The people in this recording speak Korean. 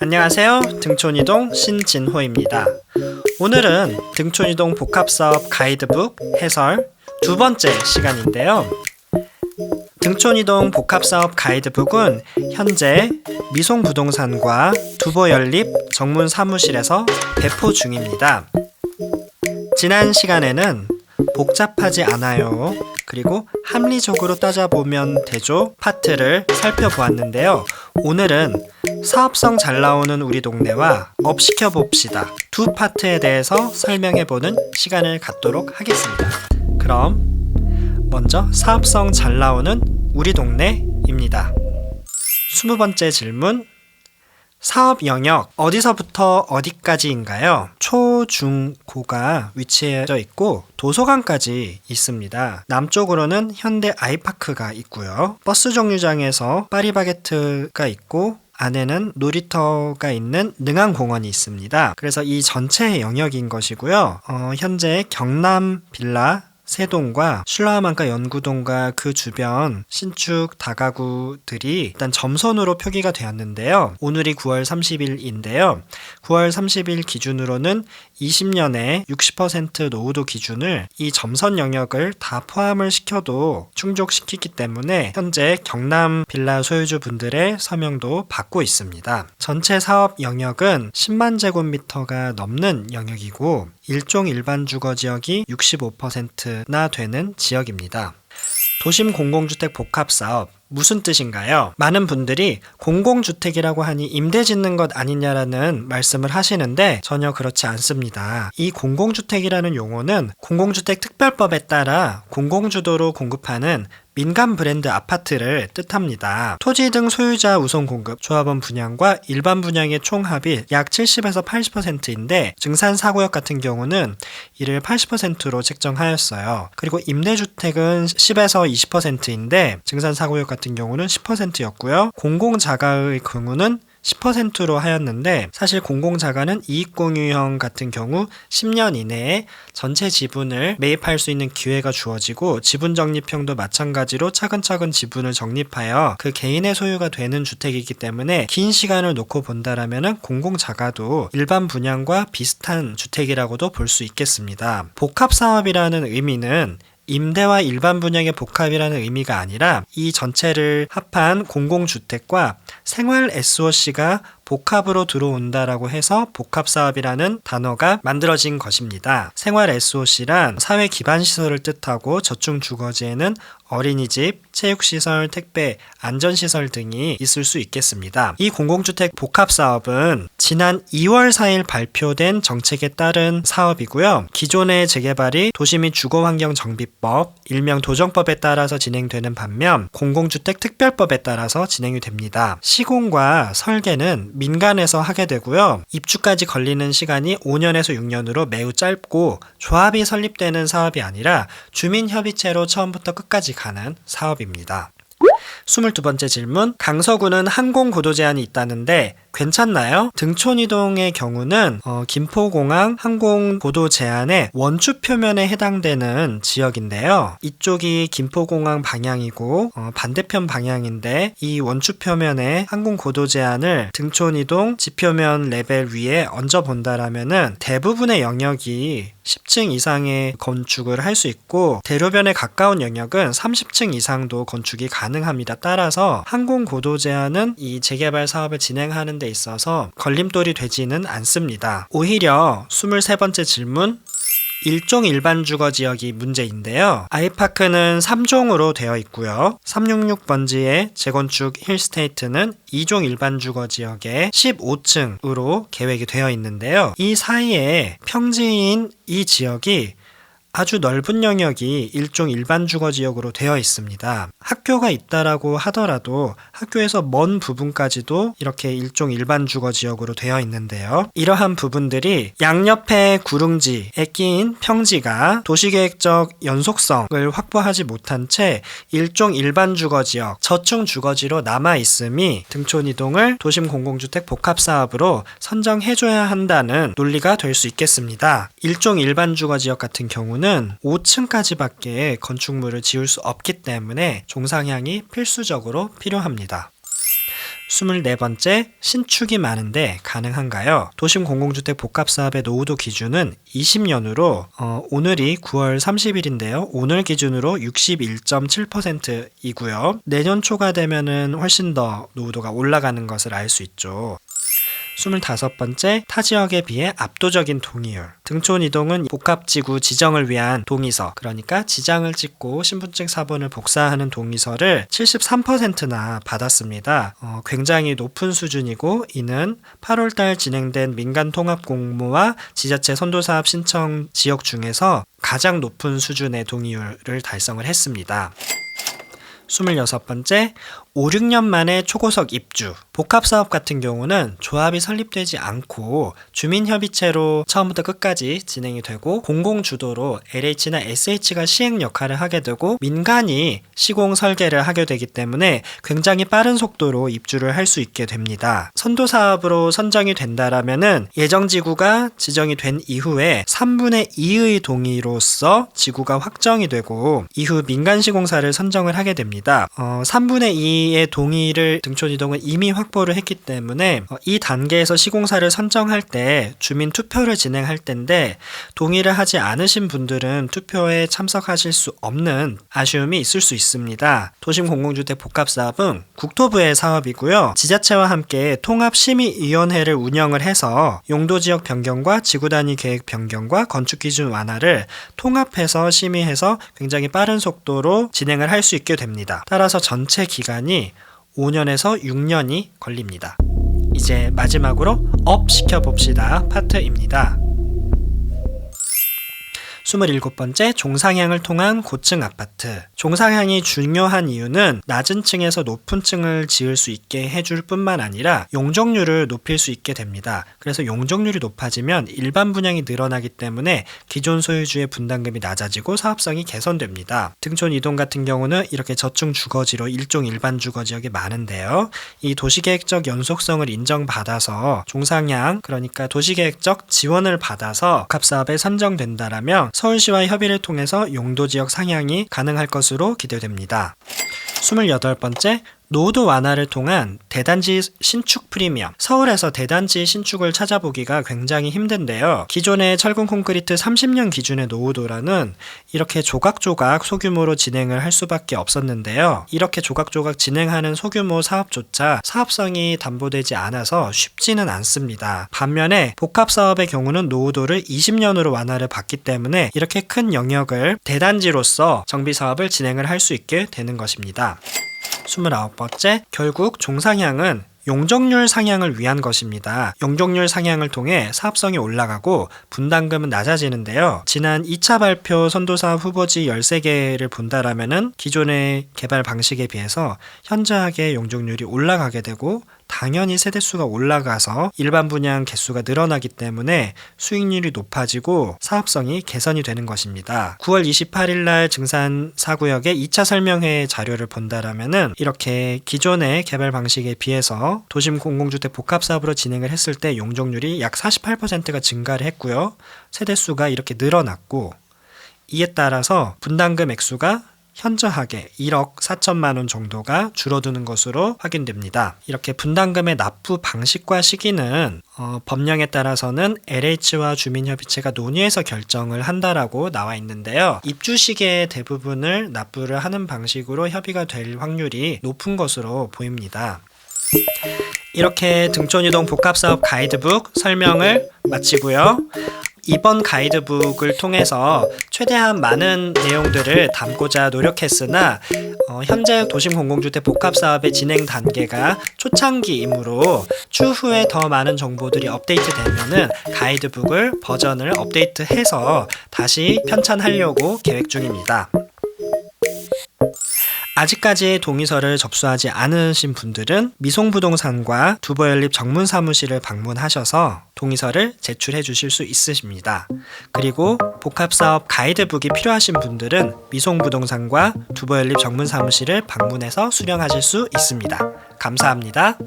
안녕하세요. 등촌이동 신진호입니다. 오늘은 등촌이동 복합사업 가이드북 해설 두 번째 시간인데요. 등촌이동 복합사업 가이드북은 현재 미송부동산과 두보연립 정문사무실에서 배포 중입니다. 지난 시간에는 복잡하지 않아요. 그리고 합리적으로 따져보면 되죠 파트를 살펴보았는데요. 오늘은 사업성 잘 나오는 우리 동네와 업 시켜봅시다. 두 파트에 대해서 설명해보는 시간을 갖도록 하겠습니다. 그럼 먼저 사업성 잘 나오는 우리 동네입니다. 20번째 질문. 사업 영역 어디서부터 어디까지인가요? 초, 중, 고가 위치해져 있고 도서관까지 있습니다. 남쪽으로는 현대 아이파크가 있고요. 버스 정류장에서 파리바게트가 있고 안에는 놀이터가 있는 능암공원이 있습니다. 그래서 이 전체 영역인 것이고요. 현재 경남 빌라 세동과 슐라만카 연구동과 그 주변 신축 다가구들이 일단 점선으로 표기가 되었는데요. 오늘이 9월 30일인데요. 9월 30일 기준으로는 20년에 60% 노후도 기준을 이 점선 영역을 다 포함을 시켜도 충족시키기 때문에 현재 경남 빌라 소유주 분들의 서명도 받고 있습니다. 전체 사업 영역은 10만 제곱미터가 넘는 영역이고 일종 일반 주거 지역이 65%나 되는 지역입니다. 도심 공공주택 복합사업 무슨 뜻인가요? 많은 분들이 공공주택이라고 하니 임대 짓는 것 아니냐라는 말씀을 하시는데 전혀 그렇지 않습니다. 이 공공주택이라는 용어는 공공주택 특별법에 따라 공공주도로 공급하는 민간 브랜드 아파트를 뜻합니다. 토지 등 소유자 우선 공급, 조합원 분양과 일반 분양의 총합이 약 70에서 80%인데 증산사구역 같은 경우는 이를 80%로 책정하였어요. 그리고 임대주택은 10에서 20%인데 증산사구역 같은 경우는 10%였고요. 공공자가의 경우는 10%로 하였는데 사실 공공자가는 이익공유형 같은 경우 10년 이내에 전체 지분을 매입할 수 있는 기회가 주어지고 지분적립형도 마찬가지로 차근차근 지분을 적립하여 그 개인의 소유가 되는 주택이기 때문에 긴 시간을 놓고 본다라면 공공자가도 일반 분양과 비슷한 주택이라고도 볼 수 있겠습니다. 복합사업이라는 의미는 임대와 일반 분양의 복합이라는 의미가 아니라 이 전체를 합한 공공주택과 생활 SOC가 복합으로 들어온다라고 해서 복합사업이라는 단어가 만들어진 것입니다. 생활 SOC란 사회 기반 시설을 뜻하고 저층 주거지에는 어린이집, 체육시설, 택배, 안전시설 등이 있을 수 있겠습니다. 이 공공주택 복합사업은 지난 2월 4일 발표된 정책에 따른 사업이고요. 기존의 재개발이 도시 및 주거환경정비법, 일명 도정법에 따라서 진행되는 반면 공공주택 특별법에 따라서 진행이 됩니다. 시공과 설계는 민간에서 하게 되고요. 입주까지 걸리는 시간이 5년에서 6년으로 매우 짧고 조합이 설립되는 사업이 아니라 주민협의체로 처음부터 끝까지 가는 사업입니다. 22번째 질문. 강서구는 항공고도 제한이 있다는데 괜찮나요? 등촌이동의 경우는 김포공항 항공고도 제한의 원주 표면에 해당되는 지역인데요. 이쪽이 김포공항 방향이고 반대편 방향인데 이 원주 표면에 항공고도 제한을 등촌이동 지표면 레벨 위에 얹어 본다라면은 대부분의 영역이 10층 이상의 건축을 할 수 있고 대로변에 가까운 영역은 30층 이상도 건축이 가능합니다. 따라서 항공고도 제한은 이 재개발 사업을 진행하는 데 있어서 걸림돌이 되지는 않습니다. 오히려 23번째 질문. 일종 일반 주거 지역이 문제인데요. 아이파크는 3종으로 되어 있고요. 366번지의 재건축 힐스테이트는 2종 일반 주거 지역에 15층으로 계획이 되어 있는데요. 이 사이에 평지인 이 지역이 아주 넓은 영역이 일종 일반 주거 지역으로 되어 있습니다. 학교가 있다라고 하더라도 학교에서 먼 부분까지도 이렇게 일종 일반 주거 지역으로 되어 있는데요. 이러한 부분들이 양옆의 구릉지에 끼인 평지가 도시계획적 연속성을 확보하지 못한 채 일종 일반 주거 지역, 저층 주거지로 남아 있음이 등촌이동을 도심 공공주택 복합사업으로 선정해줘야 한다는 논리가 될 수 있겠습니다. 일종 일반 주거 지역 같은 경우는 5층까지밖에 건축물을 지을 수 없기 때문에 종상향이 필수적으로 필요합니다. 24번째, 신축이 많은데 가능한가요? 도심 공공주택 복합사업의 노후도 기준은 20년으로 오늘이 9월 30일인데요. 오늘 기준으로 61.7%이고요. 내년 초가 되면은 훨씬 더 노후도가 올라가는 것을 알 수 있죠. 25번째, 타 지역에 비해 압도적인 동의율. 등촌 이동은 복합지구 지정을 위한 동의서, 그러니까 지장을 찍고 신분증 사본을 복사하는 동의서를 73%나 받았습니다. 굉장히 높은 수준이고, 이는 8월달 진행된 민간 통합 공모와 지자체 선도사업 신청 지역 중에서 가장 높은 수준의 동의율을 달성을 했습니다. 26번째, 5, 6년 만에 초고속 입주. 복합사업 같은 경우는 조합이 설립되지 않고 주민협의체로 처음부터 끝까지 진행이 되고 공공주도로 LH나 SH가 시행 역할을 하게 되고 민간이 시공 설계를 하게 되기 때문에 굉장히 빠른 속도로 입주를 할 수 있게 됩니다. 선도사업으로 선정이 된다라면은 예정지구가 지정이 된 이후에 3분의 2의 동의로서 지구가 확정이 되고 이후 민간시공사를 선정을 하게 됩니다. 3분의 2의 동의를 등촌이동은 이미 확보를 했기 때문에 이 단계에서 시공사를 선정할 때 주민 투표를 진행할 텐데 동의를 하지 않으신 분들은 투표에 참석하실 수 없는 아쉬움이 있을 수 있습니다. 도심공공주택 복합사업은 국토부의 사업이고요. 지자체와 함께 통합심의위원회를 운영을 해서 용도지역 변경과 지구단위 계획 변경과 건축기준 완화를 통합해서 심의해서 굉장히 빠른 속도로 진행을 할 수 있게 됩니다. 따라서 전체 기간이 5년에서 6년이 걸립니다. 이제 마지막으로 업 시켜봅시다 파트입니다. 27번째, 종상향을 통한 고층 아파트. 종상향이 중요한 이유는 낮은 층에서 높은 층을 지을 수 있게 해줄 뿐만 아니라 용적률을 높일 수 있게 됩니다. 그래서 용적률이 높아지면 일반 분양이 늘어나기 때문에 기존 소유주의 분담금이 낮아지고 사업성이 개선됩니다. 등촌 이동 같은 경우는 이렇게 저층 주거지로 일종 일반 주거지역이 많은데요. 이 도시계획적 연속성을 인정받아서 종상향, 그러니까 도시계획적 지원을 받아서 복합사업에 선정된다라면 서울시와 협의를 통해서 용도지역 상향이 가능할 것으로 기대됩니다. 28번째, 노후도 완화를 통한 대단지 신축 프리미엄. 서울에서 대단지 신축을 찾아보기가 굉장히 힘든데요. 기존의 철근 콘크리트 30년 기준의 노후도라는 이렇게 조각조각 소규모로 진행을 할 수밖에 없었는데요. 이렇게 조각조각 진행하는 소규모 사업조차 사업성이 담보되지 않아서 쉽지는 않습니다. 반면에 복합사업의 경우는 노후도를 20년으로 완화를 받기 때문에 이렇게 큰 영역을 대단지로서 정비사업을 진행을 할 수 있게 되는 것입니다. 29번째, 결국 종상향은 용적률 상향을 위한 것입니다. 용적률 상향을 통해 사업성이 올라가고 분담금은 낮아지는데요. 지난 2차 발표 선도사업 후보지 13개를 본다라면은 기존의 개발 방식에 비해서 현저하게 용적률이 올라가게 되고 당연히 세대수가 올라가서 일반 분양 개수가 늘어나기 때문에 수익률이 높아지고 사업성이 개선이 되는 것입니다. 9월 28일 날 증산 4구역의 2차 설명회 자료를 본다라면은 이렇게 기존의 개발 방식에 비해서 도심 공공주택 복합사업으로 진행을 했을 때 용적률이 약 48%가 증가를 했고요. 세대수가 이렇게 늘어났고 이에 따라서 분담금 액수가 현저하게 1억 4천만 원 정도가 줄어드는 것으로 확인됩니다. 이렇게 분담금의 납부 방식과 시기는 법령에 따라서는 LH와 주민협의체가 논의해서 결정을 한다라고 나와 있는데요. 입주 시기의 대부분을 납부를 하는 방식으로 협의가 될 확률이 높은 것으로 보입니다. 이렇게 등촌이동 복합사업 가이드북 설명을 마치고요. 이번 가이드북을 통해서 최대한 많은 내용들을 담고자 노력했으나 현재 도심공공주택 복합사업의 진행 단계가 초창기이므로 추후에 더 많은 정보들이 업데이트되면은 가이드북을 버전을 업데이트해서 다시 편찬하려고 계획 중입니다. 아직까지 동의서를 접수하지 않으신 분들은 미송부동산과 두보연립 정문사무실을 방문하셔서 동의서를 제출해 주실 수 있으십니다. 그리고 복합사업 가이드북이 필요하신 분들은 미송부동산과 두보연립 정문사무실을 방문해서 수령하실 수 있습니다. 감사합니다.